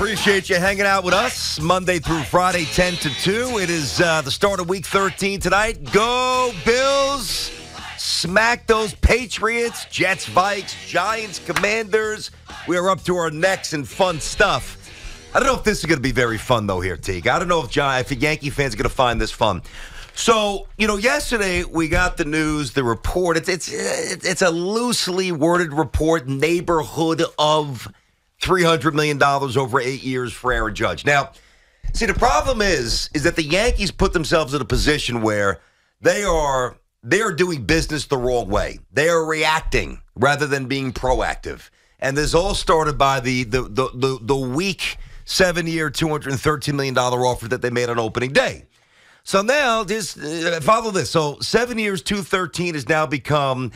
Appreciate you hanging out with us Monday through Friday, 10 to 2. It is the start of Week 13 tonight. Go Bills! Smack those Patriots, Jets, Vikes, Giants, Commanders. We are up to our necks in fun stuff. I don't know if this is going to be very fun, though, here, Teague. I don't know if Yankee fans are going to find this fun. So, yesterday we got the news, the report. It's a loosely worded report, neighborhood of $300 million over 8 years for Aaron Judge. Now, see, the problem is that the Yankees put themselves in a position where they are doing business the wrong way. They are reacting rather than being proactive. And this all started by the weak 7-year, $213 million offer that they made on opening day. So now, just follow this. So 7 years, $213 has now become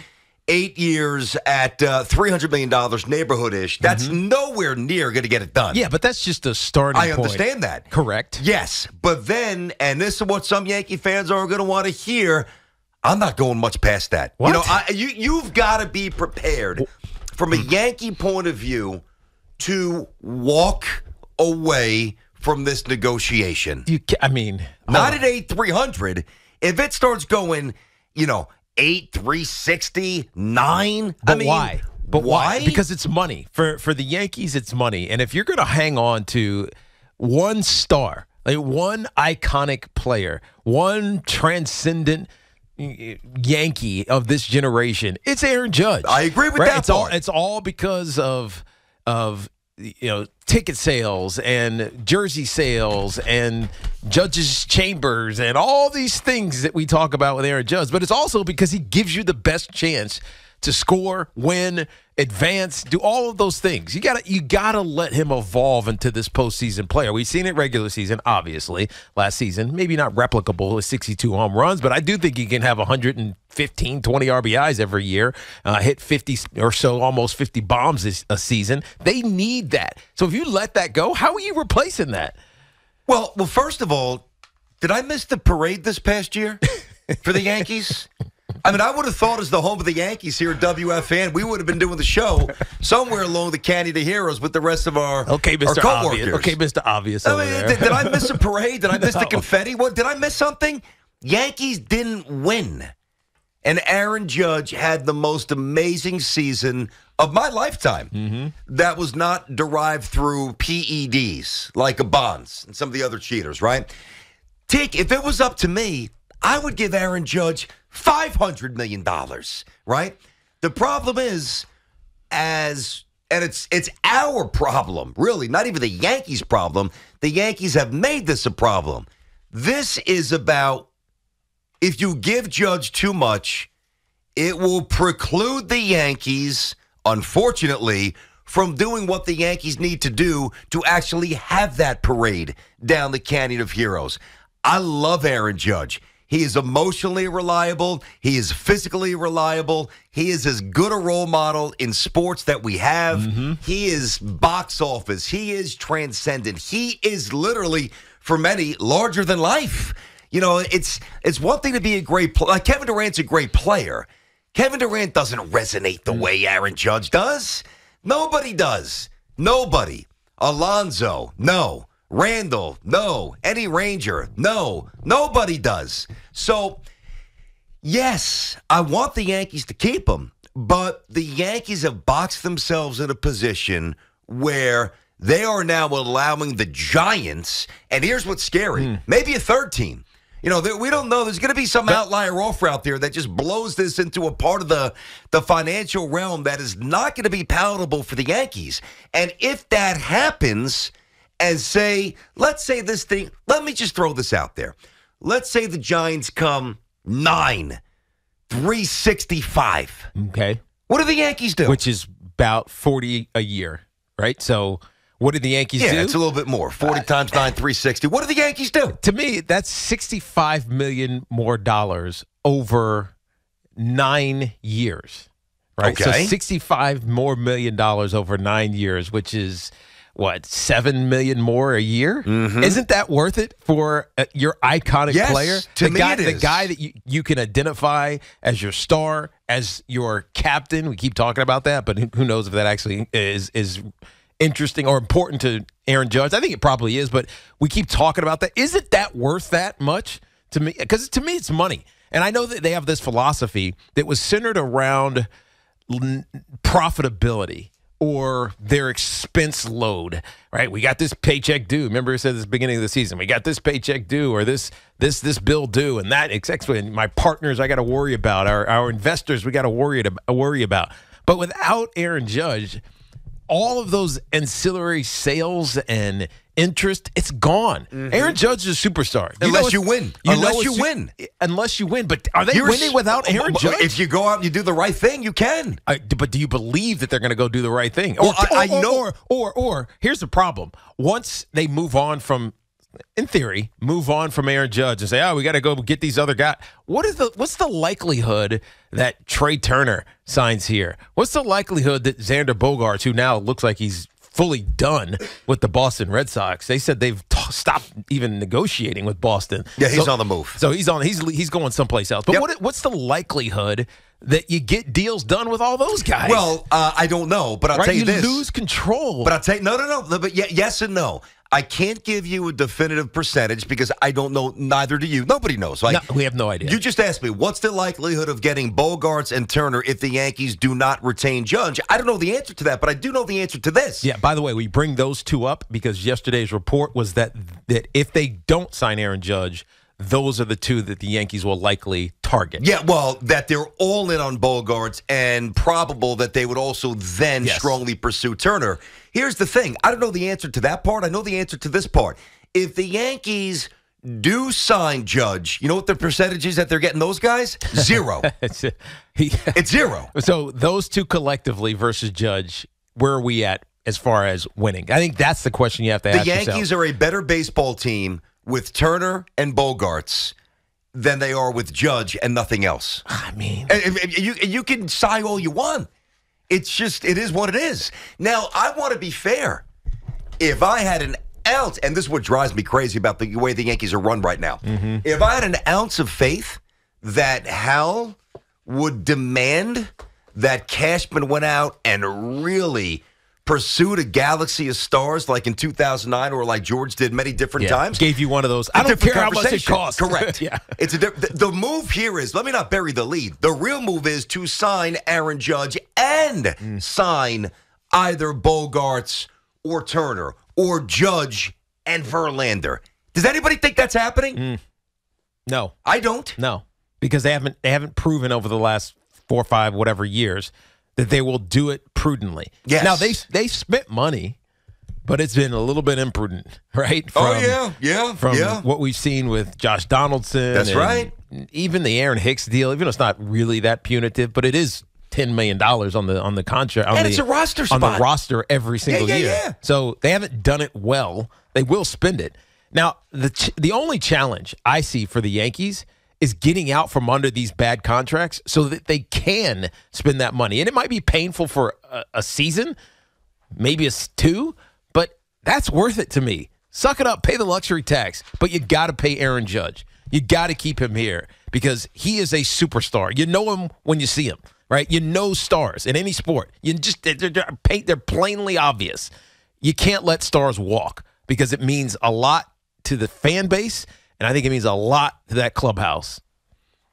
8 years at $300 million neighborhood-ish. That's nowhere near going to get it done. Yeah, but that's just a starting point. I understand that. Correct. Yes, but then, and this is what some Yankee fans are going to want to hear, I'm not going much past that. What? You've got to be prepared from a Yankee point of view to walk away from this negotiation. Not at 8,300. If it starts going, 8,360, 9. But why? But why? Because it's money. For the Yankees, it's money. And if you're going to hang on to one star, like one iconic player, one transcendent Yankee of this generation, it's Aaron Judge. I agree with that part. It's all because of ticket sales and jersey sales and judges' chambers and all these things that we talk about with Aaron Judge. But it's also because he gives you the best chance to score, win, advance, do all of those things. You gotta let him evolve into this postseason player. We've seen it regular season, obviously, last season. Maybe not replicable with 62 home runs, but I do think he can have 115, 20 RBIs every year, hit 50 or so, almost 50 bombs a season. They need that. So if you let that go, how are you replacing that? Well, first of all, did I miss the parade this past year for the Yankees? I would have thought as the home of the Yankees here at WFAN, we would have been doing the show somewhere along the Canyon of Heroes with the rest of our coworkers. Obvious. Okay, Mr. Obvious over there. Did I miss a parade? Did I miss the confetti? What? Did I miss something? Yankees didn't win. And Aaron Judge had the most amazing season of my lifetime. That was not derived through PEDs like a Bonds and some of the other cheaters, right? If it was up to me, I would give Aaron Judge $500 million, right? The problem is, it's our problem, really, not even the Yankees' problem. The Yankees have made this a problem. This is about, if you give Judge too much, it will preclude the Yankees, unfortunately, from doing what the Yankees need to do to actually have that parade down the Canyon of Heroes. I love Aaron Judge. He is emotionally reliable. He is physically reliable. He is as good a role model in sports that we have. He is box office. He is transcendent. He is literally, for many, larger than life. It's one thing to be a great player. Like Kevin Durant's a great player. Kevin Durant doesn't resonate the way Aaron Judge does. Nobody does. Nobody. Alonzo, no. Randall, no. Eddie Ranger, no. Nobody does. So, yes, I want the Yankees to keep him, but the Yankees have boxed themselves in a position where they are now allowing the Giants, and here's what's scary, maybe a third team. We don't know. There's going to be some outlier offer out there that just blows this into a part of the financial realm that is not going to be palatable for the Yankees. And if that happens, let's say this thing, let me just throw this out there. Let's say the Giants come 365. Okay. What do the Yankees do? Which is about 40 a year, right? So what did the Yankees do? Yeah, it's a little bit more. 40 times 9, 360. What do the Yankees do? To me, that's $65 million more over 9 years, right? Okay. So $65 million more over 9 years, which is what, $7 million more a year? Mm-hmm. Isn't that worth it for your iconic player? To me it is. The guy that you can identify as your star, as your captain. We keep talking about that, but who knows if that actually is interesting or important to Aaron Judge. I think it probably is, but we keep talking about that. Isn't that worth that much to me? Because to me, it's money. And I know that they have this philosophy that was centered around profitability or their expense load, right? We got this paycheck due. Remember, it said this beginning of the season, we got this paycheck due or this bill due, and that and my partners I got to worry about, our investors we got to worry about. But without Aaron Judge, all of those ancillary sales and interest, it's gone. Mm-hmm. Aaron Judge is a superstar. Unless you win. Unless you win. But are they winning without Aaron Judge? If you go out and you do the right thing, you can. But do you believe that they're going to go do the right thing? Well, I know. Or here's the problem. Once they move on from, in theory, Aaron Judge and say, oh, we got to go get these other guys. What's the likelihood that Trey Turner signs here? What's the likelihood that Xander Bogaerts, who now looks like he's fully done with the Boston Red Sox, they said they've stopped even negotiating with Boston. Yeah, he's on the move. So he's going someplace else. But yep. What's the likelihood that you get deals done with all those guys? Well, I don't know, but I'll tell you this. You lose control. But I'll tell you, no. But yes and no. I can't give you a definitive percentage because I don't know. Neither do you. Nobody knows. No, we have no idea. You just asked me, what's the likelihood of getting Bogaerts and Turner if the Yankees do not retain Judge? I don't know the answer to that, but I do know the answer to this. Yeah, by the way, we bring those two up because yesterday's report was that if they don't sign Aaron Judge, those are the two that the Yankees will likely target. Yeah, well, that they're all in on Bogaerts and probable that they would also then strongly pursue Turner. Here's the thing. I don't know the answer to that part. I know the answer to this part. If the Yankees do sign Judge, you know what the percentage is that they're getting those guys? 0. It's 0. So those two collectively versus Judge, where are we at as far as winning? I think that's the question you have to ask yourself. The Yankees are a better baseball team with Turner and Bogaerts than they are with Judge and nothing else. I mean, you can sigh all you want. It's just, it is what it is. Now, I want to be fair. If I had an ounce, and this is what drives me crazy about the way the Yankees are run right now. Mm-hmm. If I had an ounce of faith that Hal would demand that Cashman went out and really pursued a galaxy of stars like in 2009 or like George did many different times. Gave you one of those. I don't care how much it costs. Correct. Yeah. It's the move here is, let me not bury the lead. The real move is to sign Aaron Judge and sign either Bogaerts or Turner or Judge and Verlander. Does anybody think that's happening? No. I don't. No. Because they haven't proven over the last 4 or 5 whatever years that they will do it prudently. Yes. Now, they spent money, but it's been a little bit imprudent, right? From what we've seen with Josh Donaldson. That's right. Even the Aaron Hicks deal, even though it's not really that punitive, but it is $10 million on the contract. And it's a roster spot. On the roster every single year. Yeah. So they haven't done it well. They will spend it. Now, the only challenge I see for the Yankees is getting out from under these bad contracts so that they can spend that money. And it might be painful for a season, maybe it's 2, but that's worth it to me. Suck it up, pay the luxury tax, but you got to pay Aaron Judge. You got to keep him here because he is a superstar. You know him when you see him, right? You know stars in any sport. They're plainly obvious. You can't let stars walk because it means a lot to the fan base, and I think it means a lot to that clubhouse.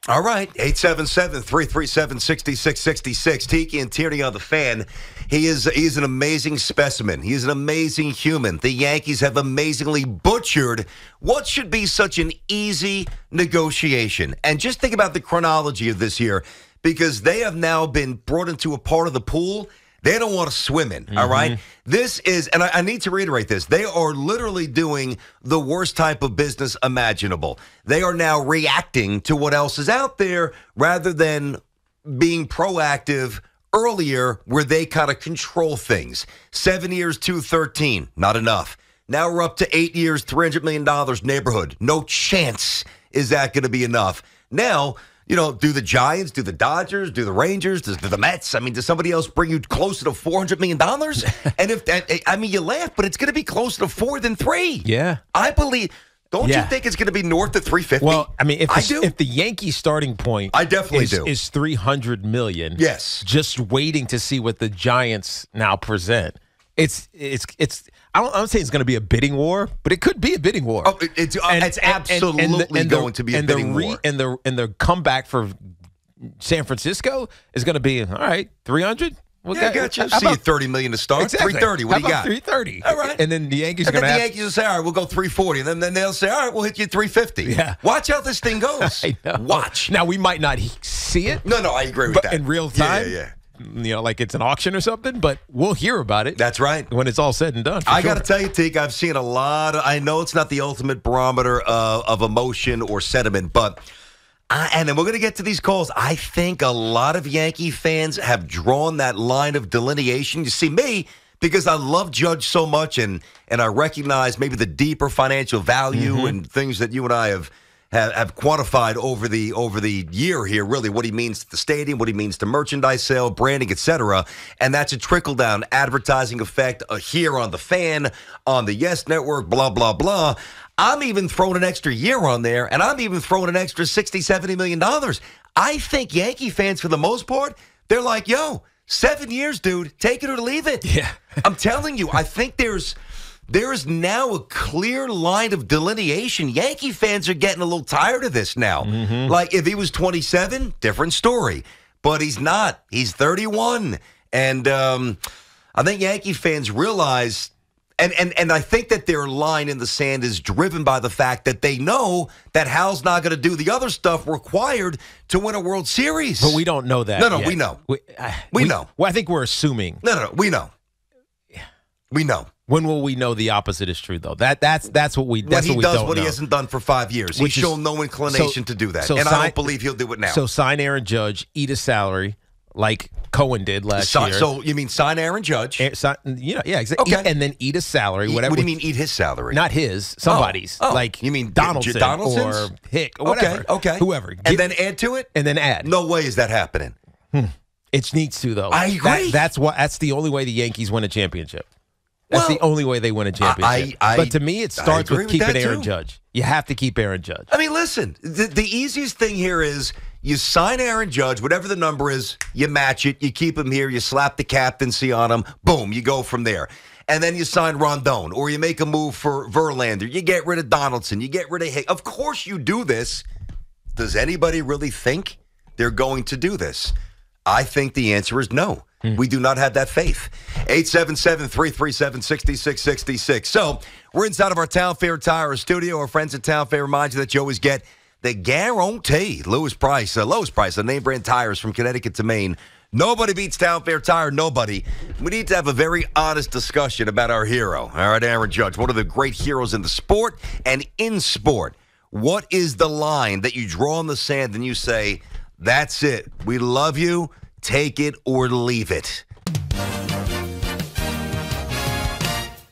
All right, 877-337-6666. Tiki and Tierney on the Fan. He's an amazing specimen. He is an amazing human. The Yankees have amazingly butchered what should be such an easy negotiation. And just think about the chronology of this here, because they have now been brought into a part of the pool they don't want to swim in, all right? This is, and I need to reiterate this, they are literally doing the worst type of business imaginable. They are now reacting to what else is out there rather than being proactive earlier where they kind of control things. 7 years, 213, not enough. Now we're up to 8 years, $300 million neighborhood. No chance is that going to be enough. Now, you know, do the Giants, do the Dodgers, do the Rangers, do the Mets? I mean, does somebody else bring you closer to $400 million? And if that, I mean, you laugh, but it's going to be closer to 4 than 3. Yeah. I believe. Don't you think it's going to be north of 350? Well, I mean, if the Yankees starting point I definitely is $300 million. Yes. Just waiting to see what the Giants now present. It's I'm saying it's going to be a bidding war, but it could be a bidding war. Oh, it's absolutely going to be a bidding war. And the comeback for San Francisco is going to be, all right, 300? I got you. See you $30 million to start. Exactly. 330. What do you got? 330. All right. And then the Yankees are and going to then the Yankees will say, all right, we'll go 340. And then they'll say, all right, we'll hit you 350. Yeah. Watch how this thing goes. I know. Watch. Now, we might not see it. No, I agree with that. In real time. Yeah. Like it's an auction or something, but we'll hear about it. That's right. When it's all said and done. I got to tell you, Teak, I've seen a lot. I know it's not the ultimate barometer of emotion or sentiment, but and then we're going to get to these calls. I think a lot of Yankee fans have drawn that line of delineation. You see, me, because I love Judge so much, and I recognize maybe the deeper financial value and things that you and I have quantified over the year here, really, what he means to the stadium, what he means to merchandise sale, branding, etc. And that's a trickle-down advertising effect here on the Fan, on the Yes Network, blah, blah, blah. I'm even throwing an extra year on there, and I'm even throwing an extra $60, $70 million. I think Yankee fans, for the most part, they're like, yo, 7 years, dude, take it or leave it. Yeah. I'm telling you, I think there is now a clear line of delineation. Yankee fans are getting a little tired of this now. Like, if he was 27, different story. But he's not. He's 31. And I think Yankee fans realize, and I think that their line in the sand is driven by the fact that they know that Hal's not going to do the other stuff required to win a World Series. But we don't know that No, yet. we know. We know. Well, I think we're assuming. No, we know. We know. When will we know the opposite is true, though? That's what we. That's when he what we does don't what know. he hasn't done for 5 years. He's shown no inclination to do that, and I don't believe he'll do it now. So sign Aaron Judge, eat a salary like Cohen did last year. So you mean sign Aaron Judge? Exactly. Okay. And then eat a salary. Whatever. What do you mean eat his salary? Not his, somebody's. Oh. Like you mean Donaldson Donaldson's? or Hick or whatever. Okay. Whoever. And then add to it? And then add. No way is that happening. It needs to, though. I agree. That's the only way the Yankees win a championship. That's the only way they win a championship. But to me, it starts with keeping Aaron Judge. You have to keep Aaron Judge. I mean, listen, the easiest thing here is you sign Aaron Judge, whatever the number is, you match it, you keep him here, you slap the captaincy on him, boom, you go from there. And then you sign Rondon, or you make a move for Verlander, you get rid of Donaldson, you get rid of Hick. Of course you do this. Does anybody really think they're going to do this? I think the answer is no. We do not have that faith. 877-337-6666. So we're inside of our Town Fair Tire studio. Our friends at Town Fair remind you that you always get the guarantee. Lowest price, the name brand tires from Connecticut to Maine. Nobody beats Town Fair Tire. Nobody. We need to have a very honest discussion about our hero. All right, Aaron Judge, one of the great heroes in the sport and in sport. What is the line that you draw in the sand and you say, that's it. We love you. Take it or leave it.